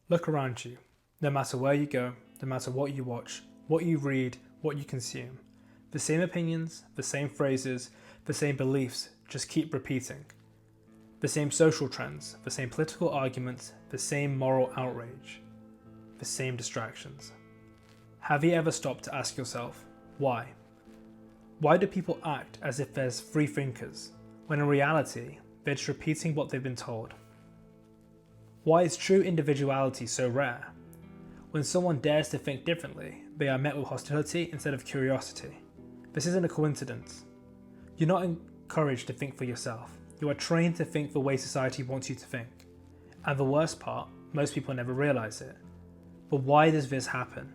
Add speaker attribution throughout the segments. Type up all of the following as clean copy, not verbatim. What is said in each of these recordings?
Speaker 1: Look around you. No matter where you go, no matter what you watch, what you read, what you consume, the same opinions, the same phrases, the same beliefs just keep repeating. The same social trends, the same political arguments, the same moral outrage, the same distractions. Have you ever stopped to ask yourself, why? Why do people act as if there's free thinkers, when in reality, they're just repeating what they've been told? Why is true individuality so rare? When someone dares to think differently, they are met with hostility instead of curiosity. This isn't a coincidence. You're not encouraged to think for yourself. You are trained to think the way society wants you to think. And the worst part, most people never realize it. But why does this happen?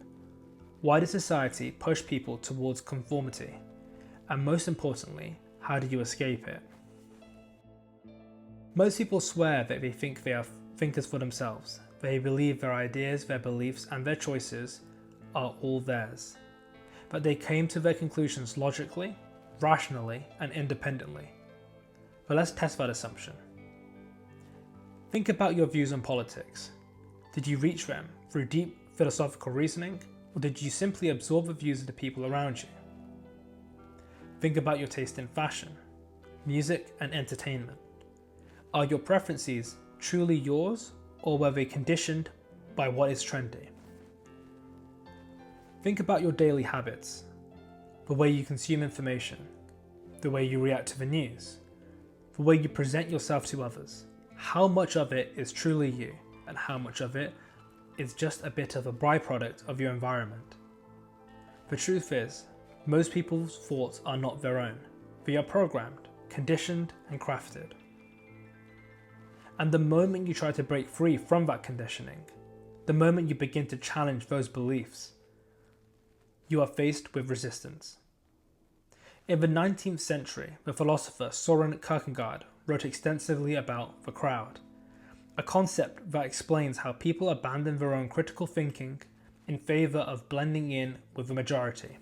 Speaker 1: Why does society push people towards conformity? And most importantly, how do you escape it? Most people swear that they think they are thinkers for themselves. They believe their ideas, their beliefs, and their choices are all theirs. But they came to their conclusions logically, rationally, and independently. But let's test that assumption. Think about your views on politics. Did you reach them through deep philosophical reasoning, or did you simply absorb the views of the people around you? Think about your taste in fashion, music, and entertainment. Are your preferences truly yours, or were they conditioned by what is trendy? Think about your daily habits, the way you consume information, the way you react to the news, the way you present yourself to others. How much of it is truly you, and how much of it is just a bit of a byproduct of your environment? The truth is, most people's thoughts are not their own. They are programmed, conditioned, and crafted. And the moment you try to break free from that conditioning, the moment you begin to challenge those beliefs, you are faced with resistance. In the 19th century, the philosopher Søren Kierkegaard wrote extensively about the crowd, a concept that explains how people abandon their own critical thinking in favour of blending in with the majority.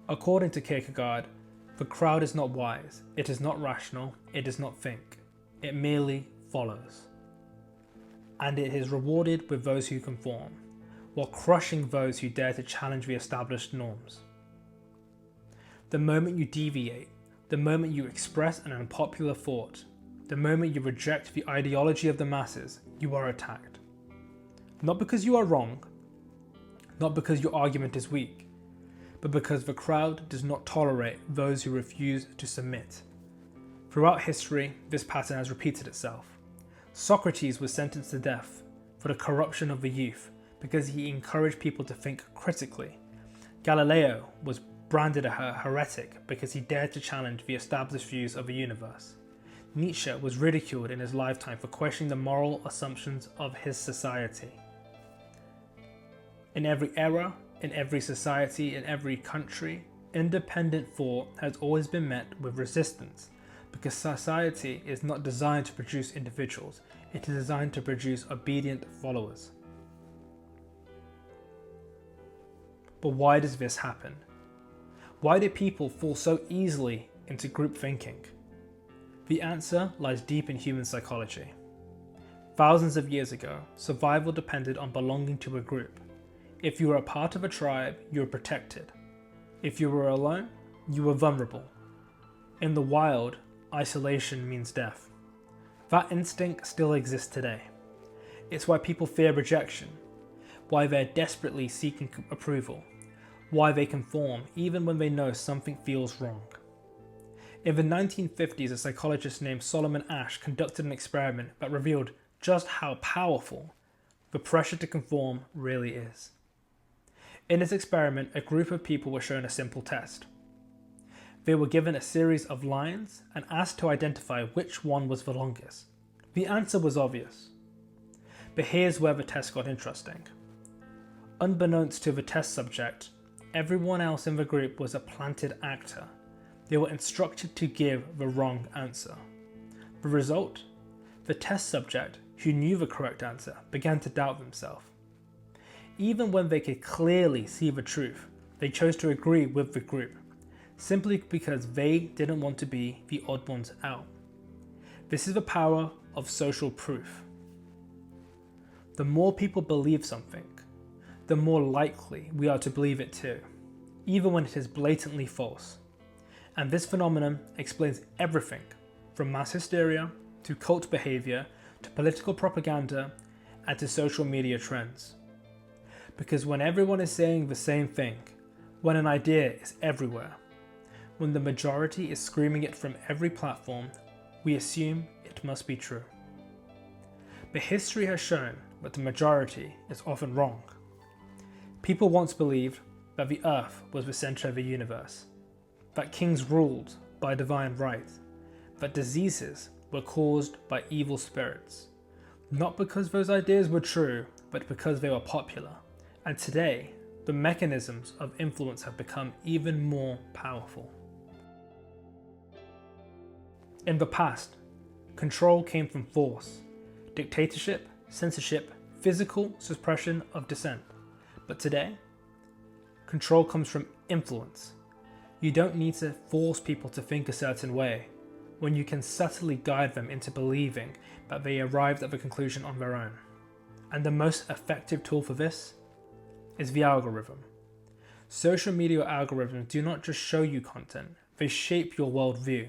Speaker 1: According to Kierkegaard, the crowd is not wise, it is not rational, it does not think. It merely follows. And it is rewarded with those who conform, while crushing those who dare to challenge the established norms. The moment you deviate, the moment you express an unpopular thought, the moment you reject the ideology of the masses, you are attacked. Not because you are wrong, not because your argument is weak, but because the crowd does not tolerate those who refuse to submit. Throughout history, this pattern has repeated itself. Socrates was sentenced to death for the corruption of the youth because he encouraged people to think critically. Galileo was branded a heretic because he dared to challenge the established views of the universe. Nietzsche was ridiculed in his lifetime for questioning the moral assumptions of his society. In every era, in every society, in every country, independent thought has always been met with resistance, because society is not designed to produce individuals, it is designed to produce obedient followers. But why does this happen? Why do people fall so easily into group thinking? The answer lies deep in human psychology. Thousands of years ago, survival depended on belonging to a group. If you were a part of a tribe, you were protected. If you were alone, you were vulnerable. In the wild, isolation means death. That instinct still exists today. It's why people fear rejection, why they're desperately seeking approval, why they conform even when they know something feels wrong. In the 1950s, a psychologist named Solomon Asch conducted an experiment that revealed just how powerful the pressure to conform really is. In this experiment, a group of people were shown a simple test. They were given a series of lines and asked to identify which one was the longest. The answer was obvious. But here's where the test got interesting. Unbeknownst to the test subject, everyone else in the group was a planted actor. They were instructed to give the wrong answer. The result? The test subject, who knew the correct answer, began to doubt themselves. Even when they could clearly see the truth, they chose to agree with the group, simply because they didn't want to be the odd ones out. This is the power of social proof. The more people believe something, the more likely we are to believe it too, even when it is blatantly false. And this phenomenon explains everything from mass hysteria to cult behavior to political propaganda and to social media trends. Because when everyone is saying the same thing, when an idea is everywhere, when the majority is screaming it from every platform, we assume it must be true. But history has shown that the majority is often wrong. People once believed that the earth was the center of the universe, that kings ruled by divine right, that diseases were caused by evil spirits, not because those ideas were true, but because they were popular. And today, the mechanisms of influence have become even more powerful. In the past, control came from force, dictatorship, censorship, physical suppression of dissent. But today, control comes from influence. You don't need to force people to think a certain way, when you can subtly guide them into believing that they arrived at the conclusion on their own. And the most effective tool for this is the algorithm. Social media algorithms do not just show you content, they shape your worldview.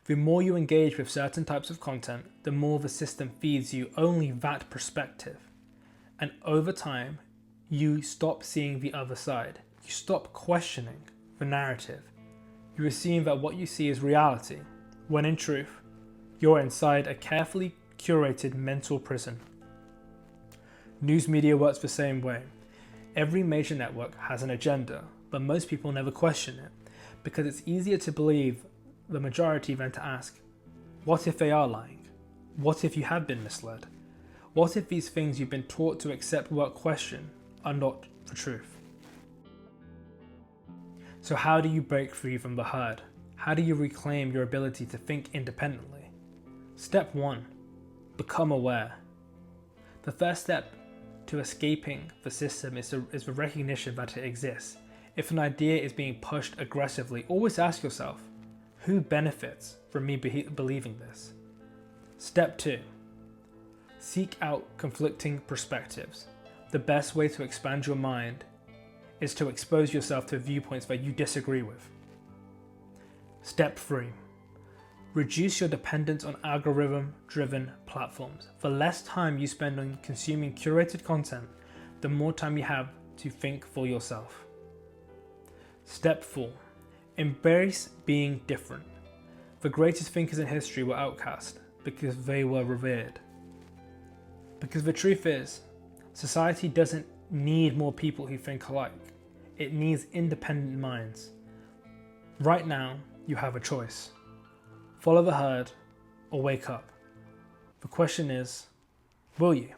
Speaker 1: The more you engage with certain types of content, the more the system feeds you only that perspective. And over time, you stop seeing the other side. You stop questioning the narrative. You assume that what you see is reality, when in truth, you're inside a carefully curated mental prison. News media works the same way. Every major network has an agenda, but most people never question it, because it's easier to believe the majority than to ask, what if they are lying? What if you have been misled? What if these things you've been taught to accept without question are not the truth? So how do you break free from the herd? How do you reclaim your ability to think independently? Step 1. Become aware. The first step to escaping the system is the recognition that it exists. If an idea is being pushed aggressively, always ask yourself, who benefits from me believing this? Step 2. Seek out conflicting perspectives. The best way to expand your mind is to expose yourself to viewpoints that you disagree with. Step 3. Reduce your dependence on algorithm-driven platforms. The less time you spend on consuming curated content, the more time you have to think for yourself. Step 4. Embrace being different. The greatest thinkers in history were outcast because they were revered. Because the truth is, society doesn't need more people who think alike. It needs independent minds. Right now, you have a choice. Follow the herd or wake up. The question is, will you?